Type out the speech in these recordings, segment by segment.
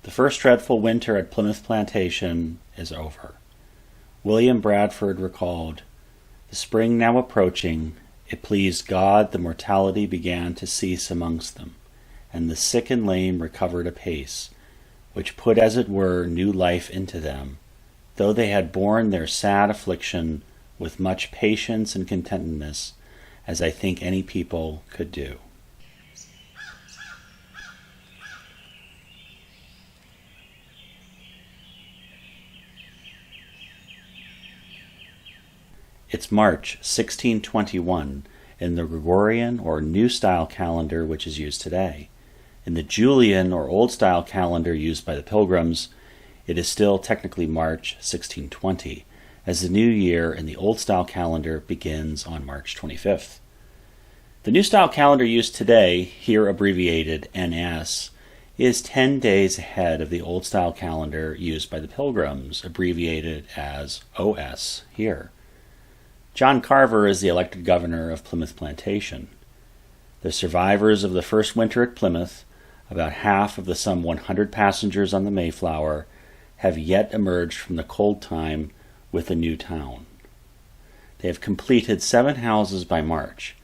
The first dreadful winter at Plymouth Plantation is over. William Bradford recalled, "The spring now approaching, it pleased God the mortality began to cease amongst them, and the sick and lame recovered apace, which put as it were new life into them, though they had borne their sad affliction with much patience and contentedness, as I think any people could do." It's March 1621 in the Gregorian or New Style calendar which is used today. In the Julian or Old Style calendar used by the Pilgrims, it is still technically March 1620, as the new year in the Old Style calendar begins on March 25th. The New Style calendar used today, here abbreviated NS, is 10 days ahead of the Old Style calendar used by the Pilgrims, abbreviated as OS here. John Carver is the elected governor of Plymouth Plantation. The survivors of the first winter at Plymouth, about half of the some 100 passengers on the Mayflower, have yet emerged from the cold time with a new town. They have completed 7 houses by March.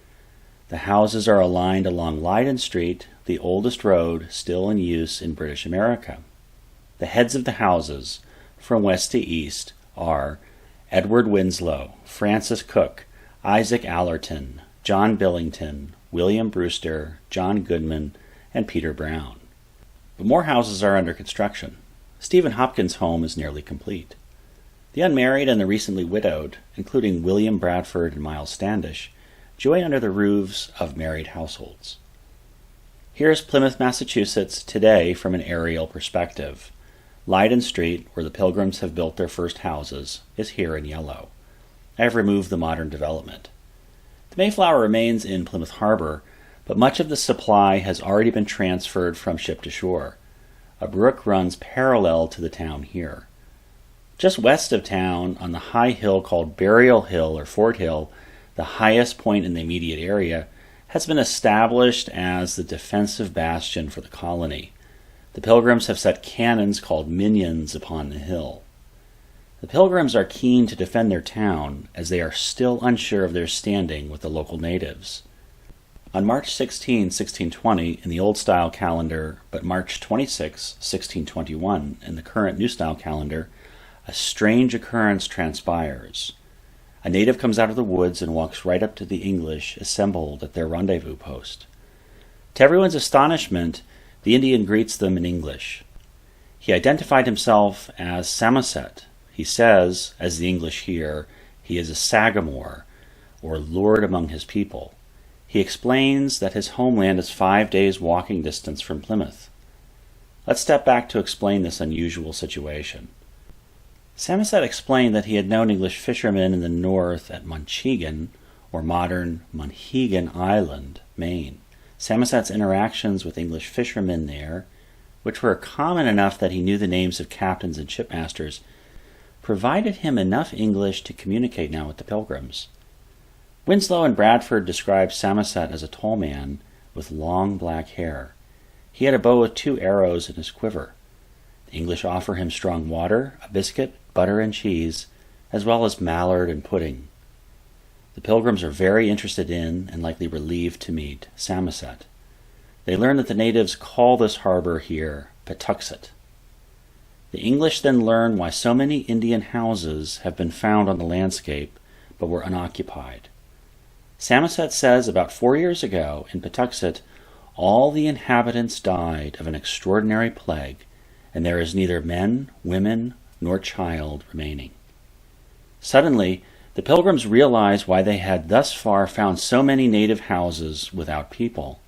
The houses are aligned along Leyden Street, the oldest road still in use in British America. The heads of the houses, from west to east, are Edward Winslow, Francis Cook, Isaac Allerton, John Billington, William Brewster, John Goodman, and Peter Brown. But more houses are under construction. Stephen Hopkins' home is nearly complete. The unmarried and the recently widowed, including William Bradford and Miles Standish, join under the roofs of married households. Here's Plymouth, Massachusetts, today from an aerial perspective. Leyden Street, where the Pilgrims have built their first houses, is here in yellow. I have removed the modern development. The Mayflower remains in Plymouth Harbor, but much of the supply has already been transferred from ship to shore. A brook runs parallel to the town here. Just west of town, on the high hill called Burial Hill or Fort Hill, the highest point in the immediate area, has been established as the defensive bastion for the colony. The Pilgrims have set cannons called minions upon the hill. The Pilgrims are keen to defend their town, as they are still unsure of their standing with the local natives. On March 16, 1620, in the Old Style calendar, but March 26, 1621, in the current New Style calendar, a strange occurrence transpires. A native comes out of the woods and walks right up to the English assembled at their rendezvous post. To everyone's astonishment, the Indian greets them in English. He identified himself as Samoset. He says, as the English hear, he is a Sagamore, or lord among his people. He explains that his homeland is 5 days' walking distance from Plymouth. Let's step back to explain this unusual situation. Samoset explained that he had known English fishermen in the north at Monchegan, or modern Monhegan Island, Maine. Samoset's interactions with English fishermen there, which were common enough that he knew the names of captains and shipmasters, provided him enough English to communicate now with the Pilgrims. Winslow and Bradford described Samoset as a tall man with long black hair. He had a bow with 2 arrows in his quiver. The English offer him strong water, a biscuit, butter and cheese, as well as mallard and pudding. The Pilgrims are very interested in, and likely relieved to meet, Samoset. They learn that the natives call this harbor here Patuxet. The English then learn why so many Indian houses have been found on the landscape, but were unoccupied. Samoset says about 4 years ago, in Patuxet, all the inhabitants died of an extraordinary plague, and there is neither men, women, nor child remaining. Suddenly, the Pilgrims realized why they had thus far found so many native houses without people.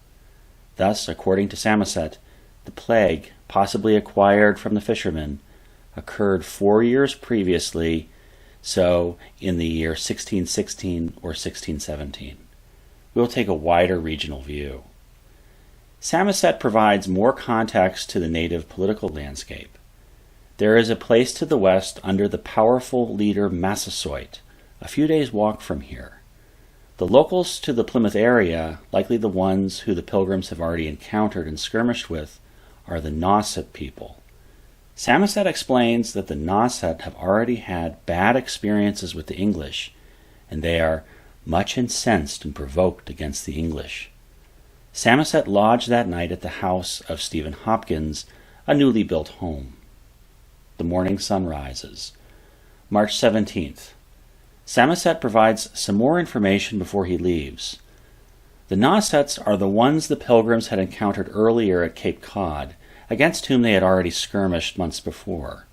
Thus, according to Samoset, the plague, possibly acquired from the fishermen, occurred 4 years previously, so in the year 1616 or 1617. We will take a wider regional view. Samoset provides more context to the native political landscape. There is a place to the west under the powerful leader Massasoit, a few days' walk from here. The locals to the Plymouth area, likely the ones who the Pilgrims have already encountered and skirmished with, are the Nauset people. Samoset explains that the Nauset have already had bad experiences with the English, and they are much incensed and provoked against the English. Samoset lodged that night at the house of Stephen Hopkins, a newly built home. The morning sun rises. March 17th. Samoset provides some more information before he leaves. The Nausets are the ones the Pilgrims had encountered earlier at Cape Cod, against whom they had already skirmished months before.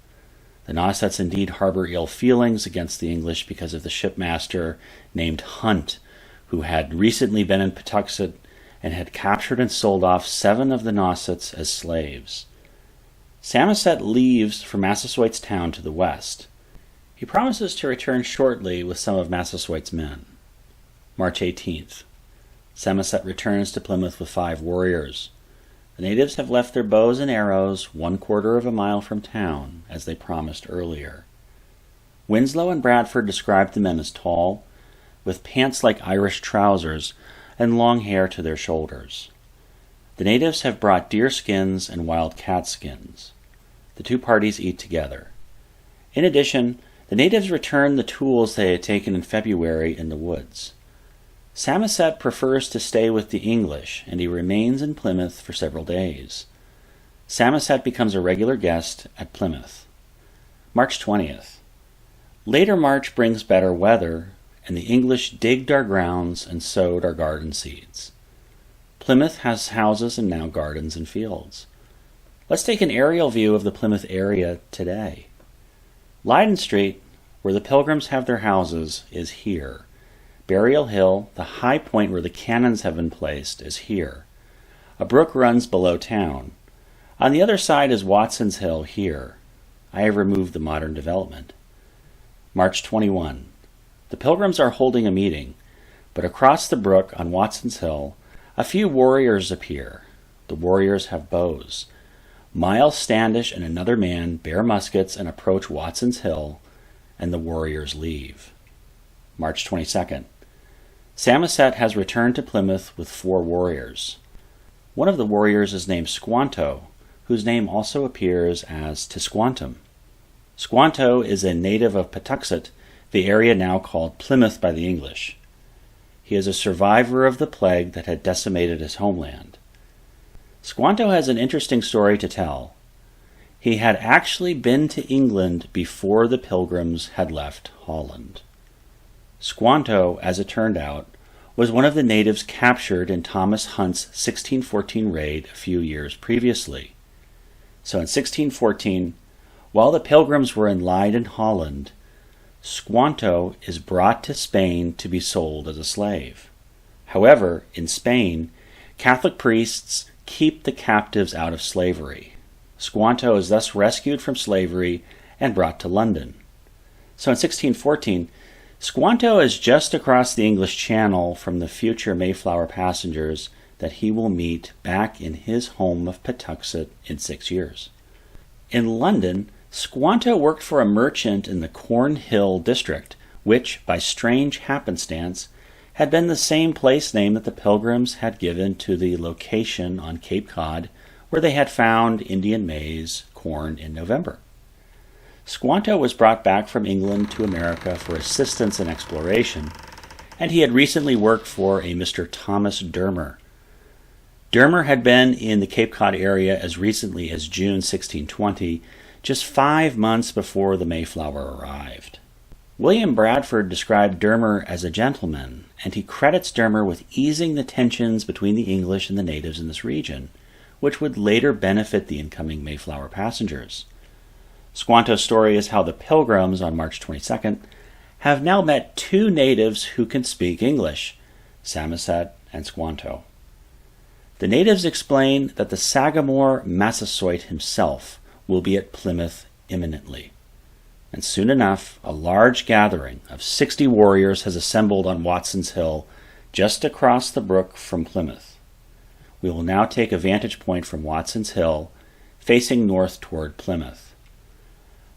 The Nausets indeed harbor ill feelings against the English because of the shipmaster named Hunt, who had recently been in Patuxet and had captured and sold off 7 of the Nausets as slaves. Samoset leaves for Massasoit's town to the west. He promises to return shortly with some of Massasoit's men. March 18th. Samoset returns to Plymouth with 5 warriors. The natives have left their bows and arrows 1/4 of a mile from town, as they promised earlier. Winslow and Bradford described the men as tall, with pants like Irish trousers, and long hair to their shoulders. The natives have brought deer skins and wild cat skins. The 2 parties eat together. In addition, the natives return the tools they had taken in February in the woods. Samoset prefers to stay with the English, and he remains in Plymouth for several days. Samoset becomes a regular guest at Plymouth. March 20th. Later March brings better weather, and the English digged our grounds and sowed our garden seeds. Plymouth has houses and now gardens and fields. Let's take an aerial view of the Plymouth area today. Leyden Street, where the Pilgrims have their houses, is here. Burial Hill, the high point where the cannons have been placed, is here. A brook runs below town. On the other side is Watson's Hill here. I have removed the modern development. March 21. The Pilgrims are holding a meeting, but across the brook on Watson's Hill, a few warriors appear. The warriors have bows. Miles Standish and another man bear muskets and approach Watson's Hill, and the warriors leave. March 22nd. Samoset has returned to Plymouth with 4 warriors. One of the warriors is named Squanto, whose name also appears as Tisquantum. Squanto is a native of Patuxet, the area now called Plymouth by the English. He is a survivor of the plague that had decimated his homeland. Squanto has an interesting story to tell. He had actually been to England before the Pilgrims had left Holland. Squanto, as it turned out, was one of the natives captured in Thomas Hunt's 1614 raid a few years previously. So in 1614, while the Pilgrims were in Leyden, Holland, Squanto is brought to Spain to be sold as a slave. However, in Spain, Catholic priests keep the captives out of slavery. Squanto is thus rescued from slavery and brought to London. So in 1614, Squanto is just across the English Channel from the future Mayflower passengers that he will meet back in his home of Patuxet in 6 years. In London, Squanto worked for a merchant in the Cornhill district, which, by strange happenstance, had been the same place name that the Pilgrims had given to the location on Cape Cod where they had found Indian maize corn in November. Squanto was brought back from England to America for assistance in exploration, and he had recently worked for a Mr. Thomas Dermer. Dermer had been in the Cape Cod area as recently as June 1620, just 5 months before the Mayflower arrived. William Bradford described Dermer as a gentleman, and he credits Dermer with easing the tensions between the English and the natives in this region, which would later benefit the incoming Mayflower passengers. Squanto's story is how the Pilgrims, on March 22nd, have now met 2 natives who can speak English, Samoset and Squanto. The natives explain that the Sagamore Massasoit himself will be at Plymouth imminently. And soon enough, a large gathering of 60 warriors has assembled on Watson's Hill, just across the brook from Plymouth. We will now take a vantage point from Watson's Hill, facing north toward Plymouth.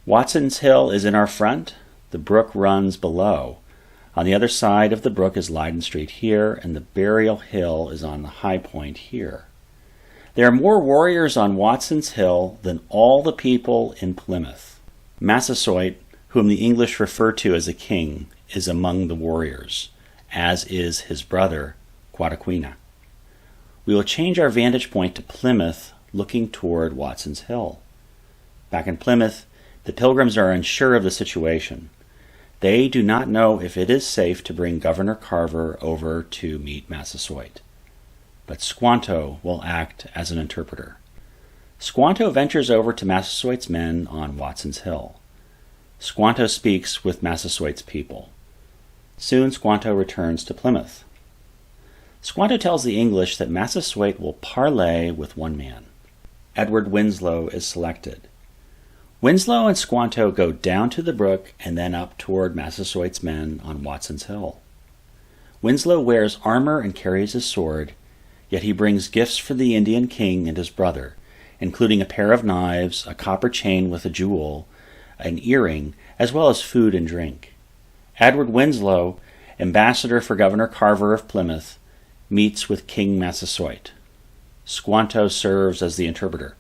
Watson's Hill is in our front. The brook runs below. On the other side of the brook is Leyden Street here, and the Burial Hill is on the high point here. There are more warriors on Watson's Hill than all the people in Plymouth. Massasoit, whom the English refer to as a king, is among the warriors, as is his brother, Quataquina. We will change our vantage point to Plymouth, looking toward Watson's Hill. Back in Plymouth, the Pilgrims are unsure of the situation. They do not know if it is safe to bring Governor Carver over to meet Massasoit. But Squanto will act as an interpreter. Squanto ventures over to Massasoit's men on Watson's Hill. Squanto speaks with Massasoit's people. Soon Squanto returns to Plymouth. Squanto tells the English that Massasoit will parley with one man. Edward Winslow is selected. Winslow and Squanto go down to the brook and then up toward Massasoit's men on Watson's Hill. Winslow wears armor and carries his sword, yet he brings gifts for the Indian king and his brother, including a pair of knives, a copper chain with a jewel, an earring, as well as food and drink. Edward Winslow, ambassador for Governor Carver of Plymouth, meets with King Massasoit. Squanto serves as the interpreter.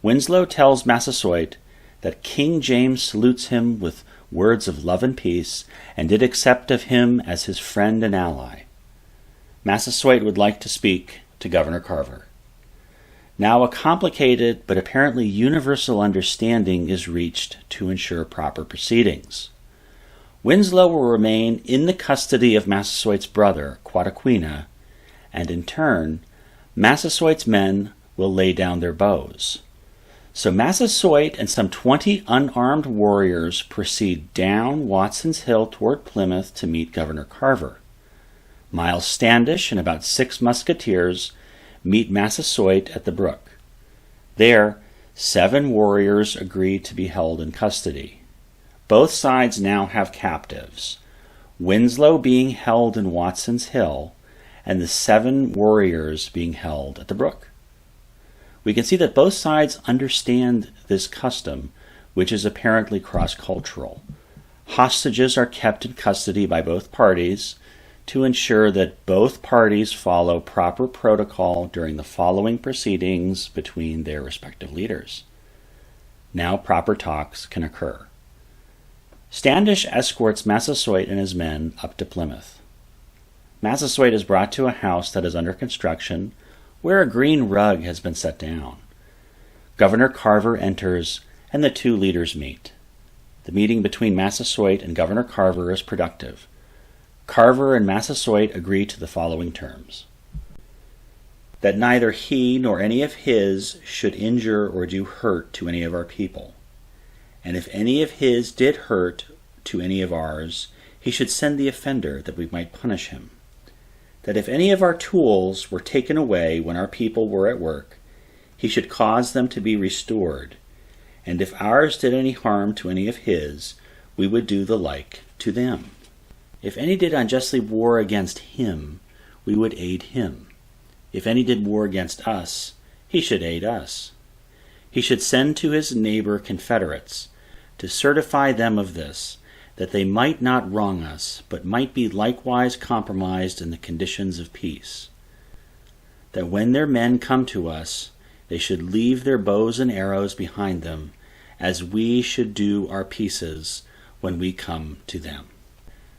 Winslow tells Massasoit that King James salutes him with words of love and peace, and did accept of him as his friend and ally. Massasoit would like to speak to Governor Carver. Now a complicated but apparently universal understanding is reached to ensure proper proceedings. Winslow will remain in the custody of Massasoit's brother, Quataquina, and in turn, Massasoit's men will lay down their bows. So Massasoit and some 20 unarmed warriors proceed down Watson's Hill toward Plymouth to meet Governor Carver. Miles Standish and about 6 musketeers meet Massasoit at the brook. There, 7 warriors agree to be held in custody. Both sides now have captives, Winslow being held in Watson's Hill and the 7 warriors being held at the brook. We can see that both sides understand this custom, which is apparently cross-cultural. Hostages are kept in custody by both parties to ensure that both parties follow proper protocol during the following proceedings between their respective leaders. Now proper talks can occur. Standish escorts Massasoit and his men up to Plymouth. Massasoit is brought to a house that is under construction, where a green rug has been set down. Governor Carver enters, and the 2 leaders meet. The meeting between Massasoit and Governor Carver is productive. Carver and Massasoit agree to the following terms: that neither he nor any of his should injure or do hurt to any of our people, and if any of his did hurt to any of ours, he should send the offender that we might punish him. That if any of our tools were taken away when our people were at work, he should cause them to be restored, and if ours did any harm to any of his, we would do the like to them. If any did unjustly war against him, we would aid him. If any did war against us, he should aid us. He should send to his neighbor confederates to certify them of this, that they might not wrong us, but might be likewise compromised in the conditions of peace. That when their men come to us, they should leave their bows and arrows behind them, as we should do our pieces when we come to them.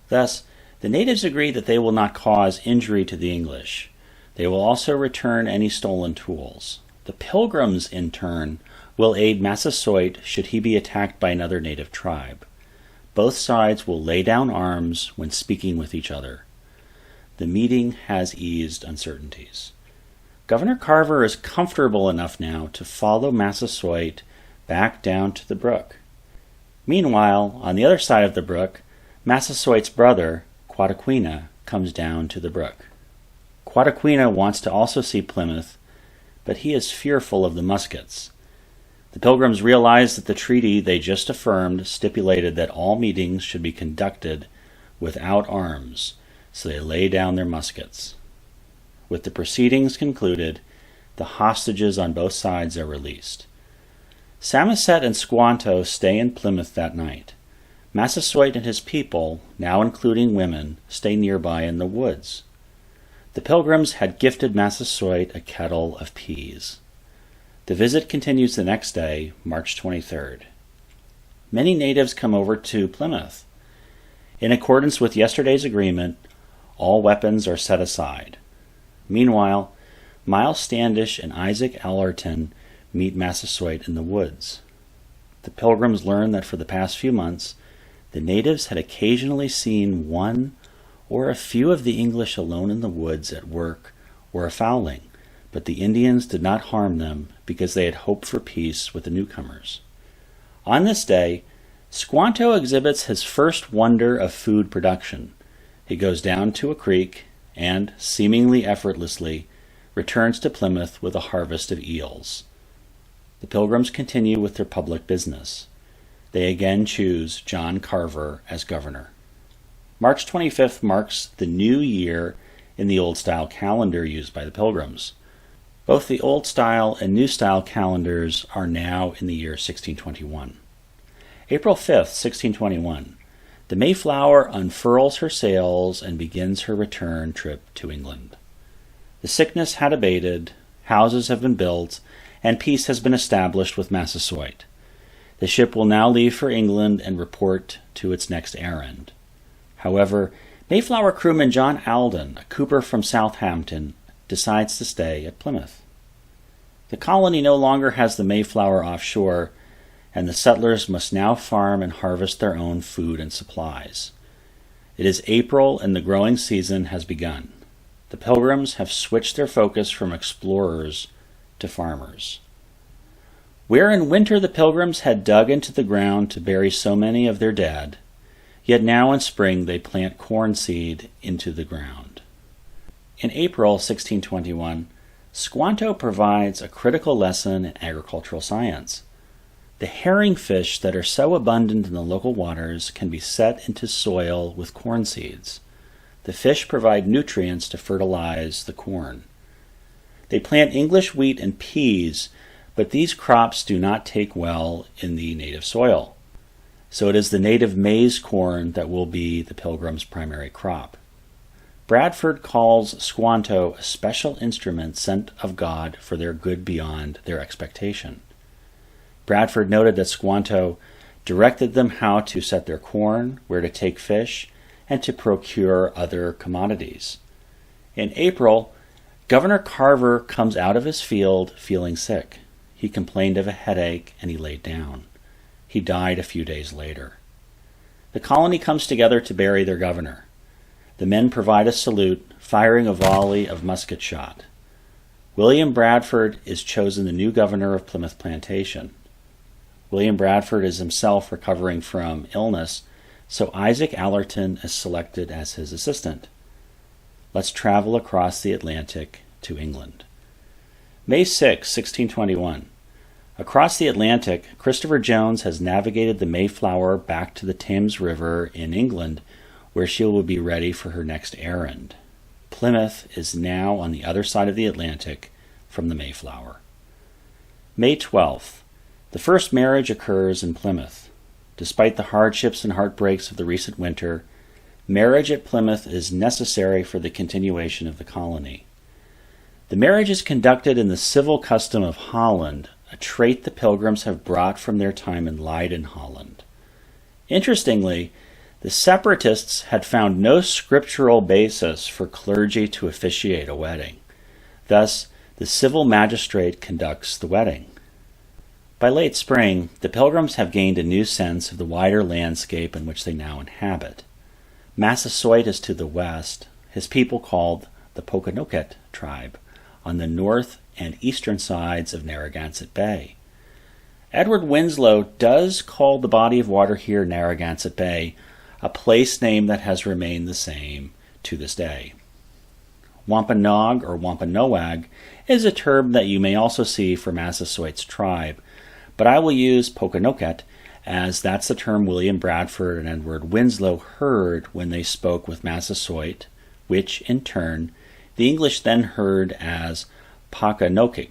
Thus, the natives agree that they will not cause injury to the English. They will also return any stolen tools. The Pilgrims, in turn, will aid Massasoit should he be attacked by another native tribe. Both sides will lay down arms when speaking with each other. The meeting has eased uncertainties. Governor Carver is comfortable enough now to follow Massasoit back down to the brook. Meanwhile, on the other side of the brook, Massasoit's brother, Quataquina, comes down to the brook. Quataquina wants to also see Plymouth, but he is fearful of the muskets. The Pilgrims realize that the treaty they just affirmed stipulated that all meetings should be conducted without arms, so they lay down their muskets. With the proceedings concluded, the hostages on both sides are released. Samoset and Squanto stay in Plymouth that night. Massasoit and his people, now including women, stay nearby in the woods. The Pilgrims had gifted Massasoit a kettle of peas. The visit continues the next day, March 23rd. Many natives come over to Plymouth. In accordance with yesterday's agreement, all weapons are set aside. Meanwhile, Miles Standish and Isaac Allerton meet Massasoit in the woods. The Pilgrims learn that for the past few months, the natives had occasionally seen one or a few of the English alone in the woods at work or a fowling, but the Indians did not harm them because they had hoped for peace with the newcomers. On this day, Squanto exhibits his first wonder of food production. He goes down to a creek and, seemingly effortlessly, returns to Plymouth with a harvest of eels. The Pilgrims continue with their public business. They again choose John Carver as governor. March 25th marks the new year in the Old Style calendar used by the Pilgrims. Both the Old Style and New Style calendars are now in the year 1621. April 5th, 1621, the Mayflower unfurls her sails and begins her return trip to England. The sickness had abated, houses have been built, and peace has been established with Massasoit. The ship will now leave for England and report to its next errand. However, Mayflower crewman John Alden, a cooper from Southampton, decides to stay at Plymouth. The colony no longer has the Mayflower offshore, and the settlers must now farm and harvest their own food and supplies. It is April and the growing season has begun. The Pilgrims have switched their focus from explorers to farmers. Where in winter the Pilgrims had dug into the ground to bury so many of their dead, yet now in spring they plant corn seed into the ground. In April 1621, Squanto provides a critical lesson in agricultural science. The herring fish that are so abundant in the local waters can be set into soil with corn seeds. The fish provide nutrients to fertilize the corn. They plant English wheat and peas, but these crops do not take well in the native soil. So it is the native maize corn that will be the Pilgrims' primary crop. Bradford calls Squanto a special instrument sent of God for their good beyond their expectation. Bradford noted that Squanto directed them how to set their corn, where to take fish, and to procure other commodities. In April, Governor Carver comes out of his field feeling sick. He complained of a headache and he laid down. He died a few days later. The colony comes together to bury their governor. The men provide a salute, firing a volley of musket shot. William Bradford is chosen the new governor of Plymouth Plantation. William Bradford is himself recovering from illness, so Isaac Allerton is selected as his assistant. Let's travel across the Atlantic to England. May 6, 1621. Across the Atlantic, Christopher Jones has navigated the Mayflower back to the Thames River in England, where she will be ready for her next errand. Plymouth is now on the other side of the Atlantic from the Mayflower. May 12th. The first marriage occurs in Plymouth. Despite the hardships and heartbreaks of the recent winter, marriage at Plymouth is necessary for the continuation of the colony. The marriage is conducted in the civil custom of Holland, a trait the Pilgrims have brought from their time in Leiden, Holland. Interestingly, the separatists had found no scriptural basis for clergy to officiate a wedding. Thus, the civil magistrate conducts the wedding. By late spring, the Pilgrims have gained a new sense of the wider landscape in which they now inhabit. Massasoit is to the west, his people called the Patuxet tribe, on the north and eastern sides of Narragansett Bay. Edward Winslow does call the body of water here Narragansett Bay, a place name that has remained the same to this day. Wampanoag or Wampanoag is a term that you may also see for Massasoit's tribe, but I will use Patuxet as that's the term William Bradford and Edward Winslow heard when they spoke with Massasoit, which, in turn, the English then heard as Pakanokic.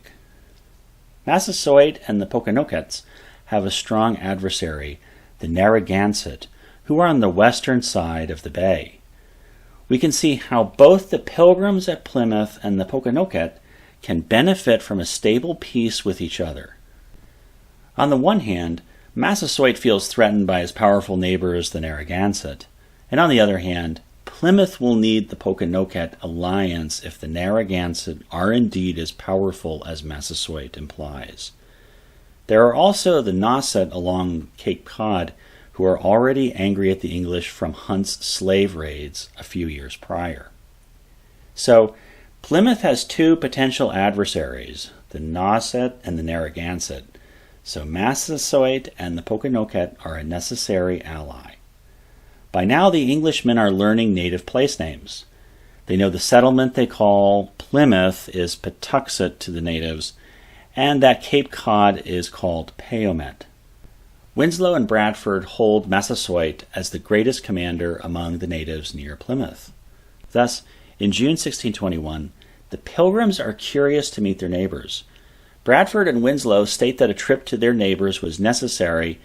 Massasoit and the Patuxets have a strong adversary, the Narragansett, who are on the western side of the bay. we can see how both the Pilgrims at Plymouth and the Patuxet can benefit from a stable peace with each other. On the one hand, Massasoit feels threatened by his powerful neighbors, the Narragansett, and on the other hand, Plymouth will need the Patuxet alliance if the Narragansett are indeed as powerful as Massasoit implies. There are also the Nauset along Cape Cod who are already angry at the English from Hunt's slave raids a few years prior. So, Plymouth has two potential adversaries, the Nauset and the Narragansett, so Massasoit and the Patuxet are a necessary ally. By now the Englishmen are learning native place names. They know the settlement they call Plymouth is Patuxet to the natives, and that Cape Cod is called Payomet. Winslow and Bradford hold Massasoit as the greatest commander among the natives near Plymouth. Thus, in June 1621, the Pilgrims are curious to meet their neighbors. Bradford and Winslow state that a trip to their neighbors was necessary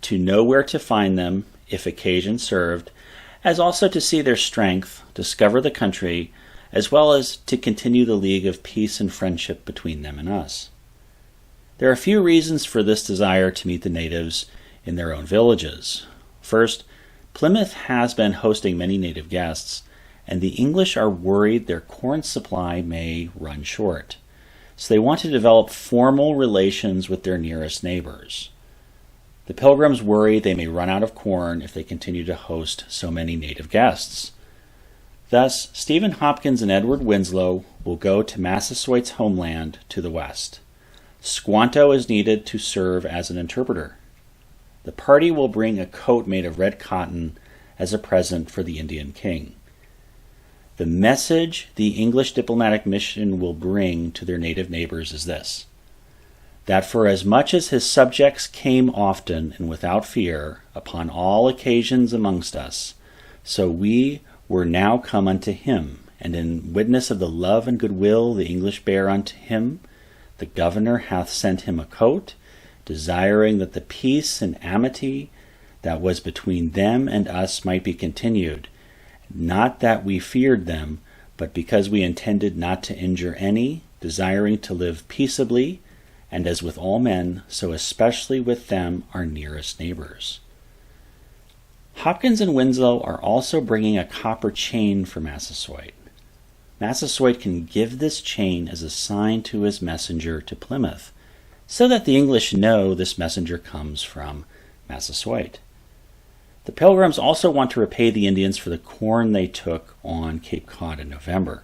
to know where to find them if occasion served, as also to see their strength, discover the country, as well as to continue the league of peace and friendship between them and us. There are a few reasons for this desire to meet the natives in their own villages. First, Plymouth has been hosting many native guests, and the English are worried their corn supply may run short. So they want to develop formal relations with their nearest neighbors. The Pilgrims worry they may run out of corn if they continue to host so many native guests. Thus, Stephen Hopkins and Edward Winslow will go to Massasoit's homeland to the west. Squanto is needed to serve as an interpreter. The party will bring a coat made of red cotton as a present for the Indian king. The message the English diplomatic mission will bring to their native neighbors is this: that for as much as his subjects came often and without fear upon all occasions amongst us, so we were now come unto him, and in witness of the love and goodwill the English bear unto him, the governor hath sent him a coat, desiring that the peace and amity that was between them and us might be continued, not that we feared them, but because we intended not to injure any, desiring to live peaceably, and as with all men, so especially with them our nearest neighbors. Hopkins and Winslow are also bringing a copper chain for Massasoit. Massasoit can give this chain as a sign to his messenger to Plymouth, so that the English know this messenger comes from Massasoit. The Pilgrims also want to repay the Indians for the corn they took on Cape Cod in November.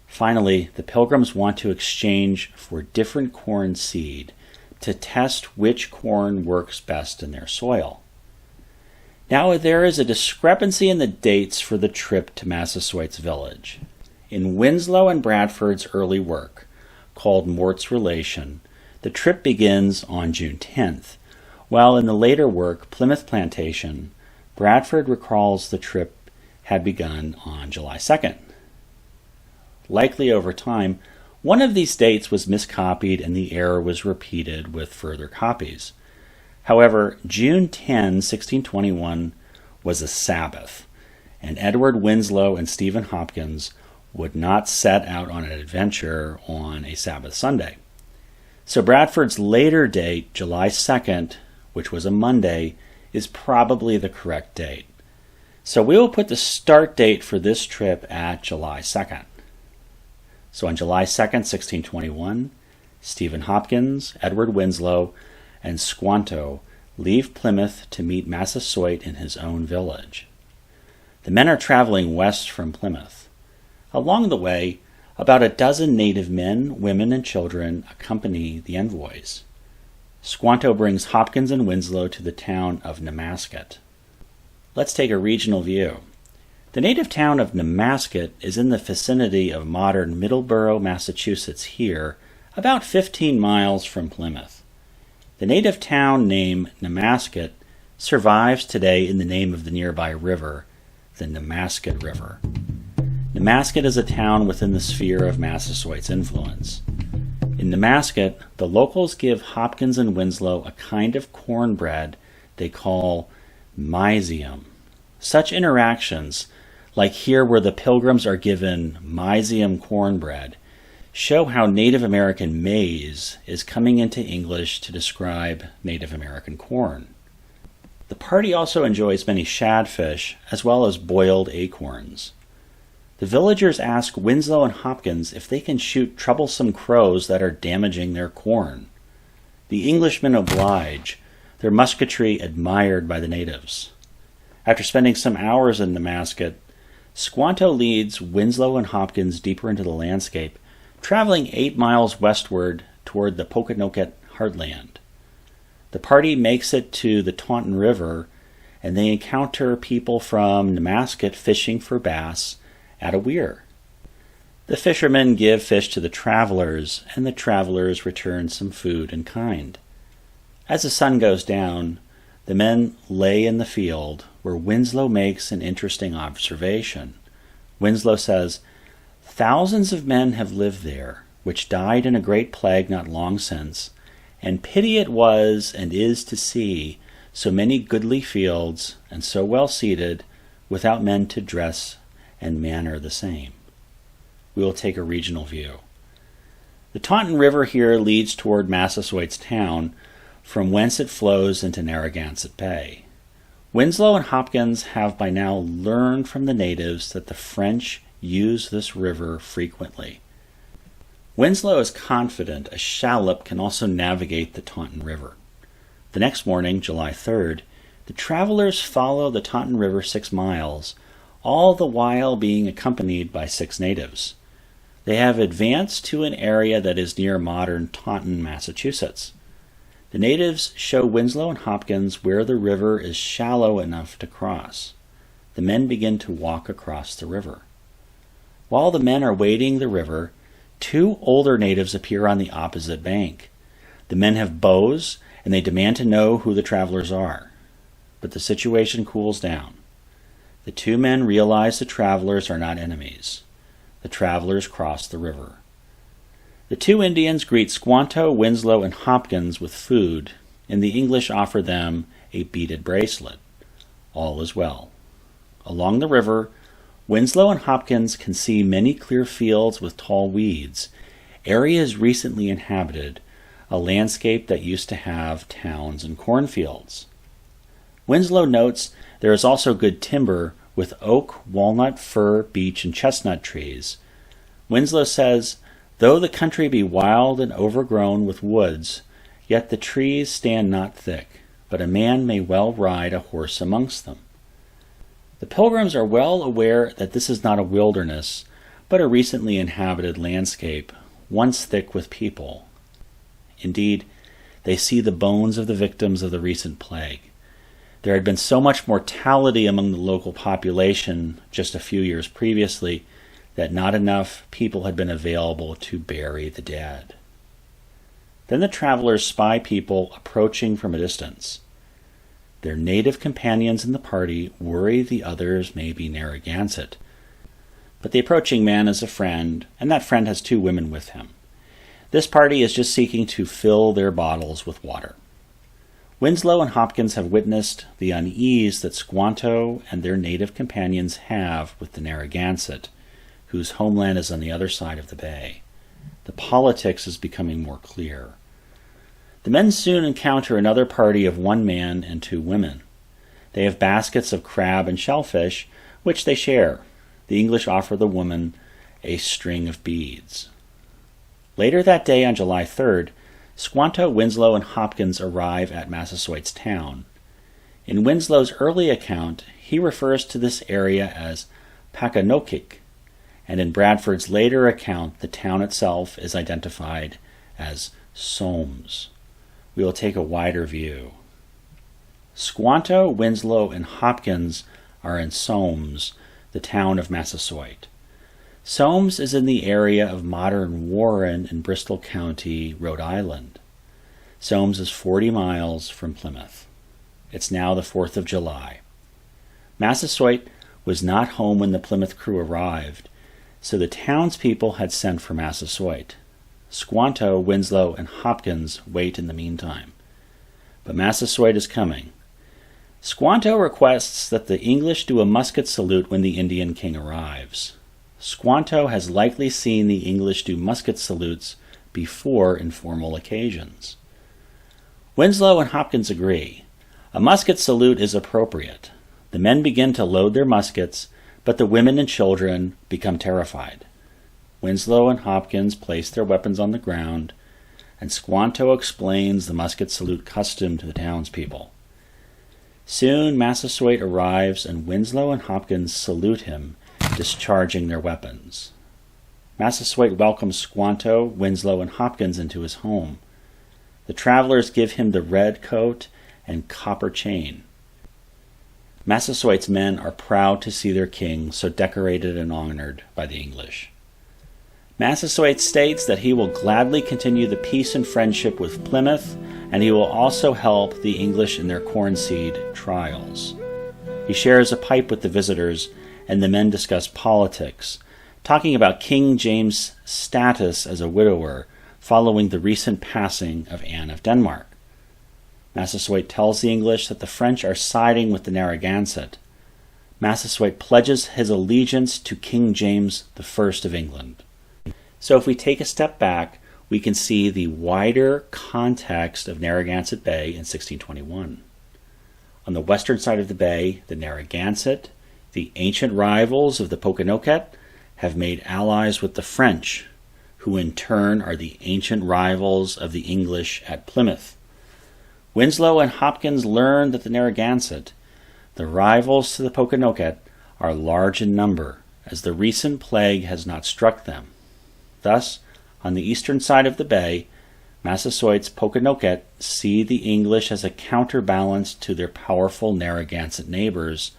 Finally, the Pilgrims want to exchange for different corn seed to test which corn works best in their soil. Now there is a discrepancy in the dates for the trip to Massasoit's village. In Winslow and Bradford's early work, called Mort's Relation, the trip begins on June 10th, while in the later work, Plymouth Plantation, Bradford recalls the trip had begun on July 2nd. Likely over time, one of these dates was miscopied and the error was repeated with further copies. However, June 10, 1621 was a Sabbath, and Edward Winslow and Stephen Hopkins would not set out on an adventure on a Sabbath Sunday. So Bradford's later date, July 2nd, which was a Monday, is probably the correct date. So we will put the start date for this trip at July 2nd. So on July 2nd, 1621, Stephen Hopkins, Edward Winslow, and Squanto leave Plymouth to meet Massasoit in his own village. The men are traveling west from Plymouth. Along the way, about a dozen native men, women, and children accompany the envoys. Squanto brings Hopkins and Winslow to the town of Namasket. Let's take a regional view. The native town of Namasket is in the vicinity of modern Middleborough, Massachusetts here, about 15 miles from Plymouth. The native town name Namasket survives today in the name of the nearby river, the Namasket River. Namasket is a town within the sphere of Massasoit's influence. In Namasket, the locals give Hopkins and Winslow a kind of cornbread they call mysium. Such interactions like here where the Pilgrims are given mysium cornbread, show how Native American maize is coming into English to describe Native American corn. The party also enjoys many shadfish, as well as boiled acorns. The villagers ask Winslow and Hopkins if they can shoot troublesome crows that are damaging their corn. The Englishmen oblige, their musketry admired by the natives. After spending some hours in Damascus, Squanto leads Winslow and Hopkins deeper into the landscape, traveling 8 miles westward toward the Pokanoket heartland. The party makes it to the Taunton River, and they encounter people from Damascus fishing for bass at a weir. The fishermen give fish to the travelers, and the travelers return some food in kind. As the sun goes down, the men lay in the field, where Winslow makes an interesting observation. Winslow says, "Thousands of men have lived there, which died in a great plague not long since, and pity it was and is to see so many goodly fields, and so well seated, without men to dress and manner the same." We will take a regional view. The Taunton River here leads toward Massasoit's town, from whence it flows into Narragansett Bay. Winslow and Hopkins have by now learned from the natives that the French use this river frequently. Winslow is confident a shallop can also navigate the Taunton River. The next morning, July 3rd, the travelers follow the Taunton River 6 miles, all the while being accompanied by 6 natives. They have advanced to an area that is near modern Taunton, Massachusetts. The natives show Winslow and Hopkins where the river is shallow enough to cross. The men begin to walk across the river. While the men are wading the river, 2 older natives appear on the opposite bank. The men have bows, and they demand to know who the travelers are. But the situation cools down. The 2 men realize the travelers are not enemies. The travelers cross the river. The 2 Indians greet Squanto, Winslow, and Hopkins with food, and the English offer them a beaded bracelet. All is well. Along the river, Winslow and Hopkins can see many clear fields with tall weeds, areas recently inhabited, a landscape that used to have towns and cornfields. Winslow notes there is also good timber with oak, walnut, fir, beech, and chestnut trees. Winslow says, "Though the country be wild and overgrown with woods, yet the trees stand not thick, but a man may well ride a horse amongst them." The Pilgrims are well aware that this is not a wilderness, but a recently inhabited landscape, once thick with people. Indeed, they see the bones of the victims of the recent plague. There had been so much mortality among the local population just a few years previously that not enough people had been available to bury the dead. Then the travelers spy people approaching from a distance. Their native companions in the party worry the others may be Narragansett. But the approaching man is a friend, and that friend has 2 women with him. This party is just seeking to fill their bottles with water. Winslow and Hopkins have witnessed the unease that Squanto and their native companions have with the Narragansett, whose homeland is on the other side of the bay. The politics is becoming more clear. The men soon encounter another party of 1 man and 2 women. They have baskets of crab and shellfish, which they share. The English offer the woman a string of beads. Later that day, on July 3rd, Squanto, Winslow, and Hopkins arrive at Massasoit's town. In Winslow's early account, he refers to this area as Pakanokik, and in Bradford's later account, the town itself is identified as Sowams. We will take a wider view. Squanto, Winslow, and Hopkins are in Sowams, the town of Massasoit. Sowams is in the area of modern Warren in Bristol County, Rhode Island. Sowams is 40 miles from Plymouth. It's now the 4th of July. Massasoit was not home when the Plymouth crew arrived, so the townspeople had sent for Massasoit. Squanto, Winslow, and Hopkins wait in the meantime. But Massasoit is coming. Squanto requests that the English do a musket salute when the Indian king arrives. Squanto has likely seen the English do musket salutes before in formal occasions. Winslow and Hopkins agree. A musket salute is appropriate. The men begin to load their muskets, but the women and children become terrified. Winslow and Hopkins place their weapons on the ground, and Squanto explains the musket salute custom to the townspeople. Soon Massasoit arrives, and Winslow and Hopkins salute him, discharging their weapons. Massasoit welcomes Squanto, Winslow, and Hopkins into his home. The travelers give him the red coat and copper chain. Massasoit's men are proud to see their king so decorated and honored by the English. Massasoit states that he will gladly continue the peace and friendship with Plymouth, and he will also help the English in their corn seed trials. He shares a pipe with the visitors, and the men discuss politics, talking about King James' status as a widower following the recent passing of Anne of Denmark. Massasoit tells the English that the French are siding with the Narragansett. Massasoit pledges his allegiance to King James I of England. So if we take a step back, we can see the wider context of Narragansett Bay in 1621. On the western side of the bay, the Narragansett, the ancient rivals of the Patuxet, have made allies with the French, who in turn are the ancient rivals of the English at Plymouth. Winslow and Hopkins learn that the Narragansett, the rivals to the Patuxet, are large in number, as the recent plague has not struck them. Thus, on the eastern side of the bay, Massasoit's Patuxet see the English as a counterbalance to their powerful Narragansett neighbors,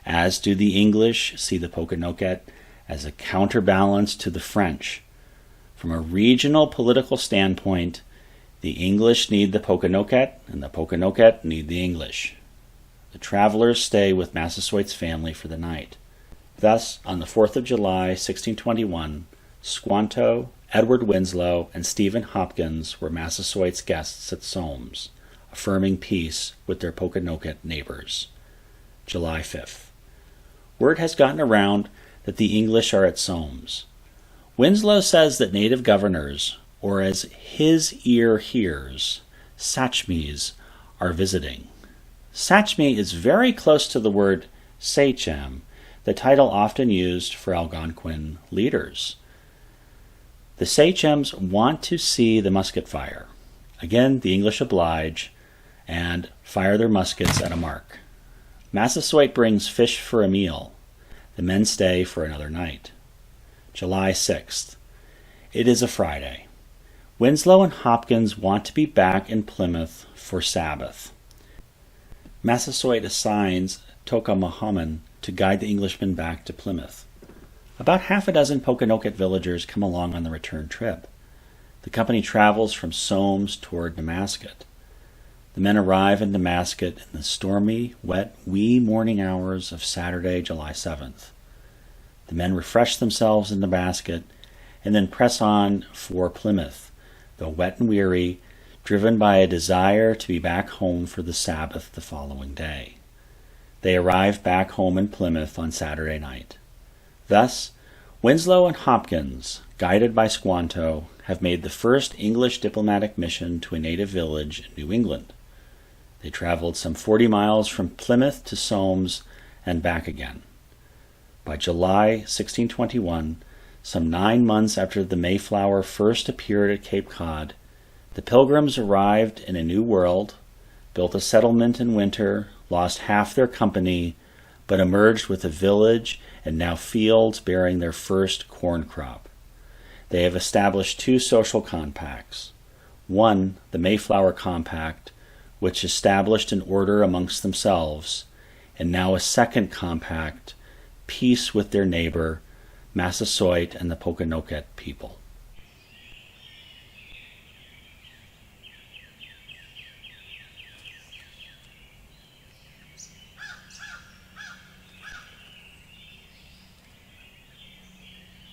as do the English see the Patuxet as a counterbalance to the French. From a regional political standpoint, the English need the Patuxet, and the Patuxet need the English. The travelers stay with Massasoit's family for the night. Thus, on the 4th of July, 1621, Squanto, Edward Winslow, and Stephen Hopkins were Massasoit's guests at Sowams, affirming peace with their Patuxet neighbors. July 5th. Word has gotten around that the English are at Sowams. Winslow says that native governors, or as his ear hears, Sachmies, are visiting. Sachmi is very close to the word sachem, the title often used for Algonquin leaders. The sachems want to see the musket fire. Again, the English oblige and fire their muskets at a mark. Massasoit brings fish for a meal. The men stay for another night. July 6th. It is a Friday. Winslow and Hopkins want to be back in Plymouth for Sabbath. Massasoit assigns Toka to guide the Englishmen back to Plymouth. About half a dozen Patuxet villagers come along on the return trip. The company travels from Sowams toward Damascus. The men arrive in Damascus in the stormy, wet, wee morning hours of Saturday, July 7th. The men refresh themselves in Damascus and then press on for Plymouth, though wet and weary, driven by a desire to be back home for the Sabbath the following day. They arrive back home in Plymouth on Saturday night. Thus, Winslow and Hopkins, guided by Squanto, have made the first English diplomatic mission to a native village in New England. They traveled some 40 miles from Plymouth to Sowams and back again. By July 1621, some 9 months after the Mayflower first appeared at Cape Cod, the Pilgrims arrived in a new world, built a settlement in winter, lost half their company, but emerged with a village and now fields bearing their first corn crop. They have established 2 social compacts. One, the Mayflower Compact, which established an order amongst themselves, and now a second compact, peace with their neighbor, Massasoit and the Patuxet people.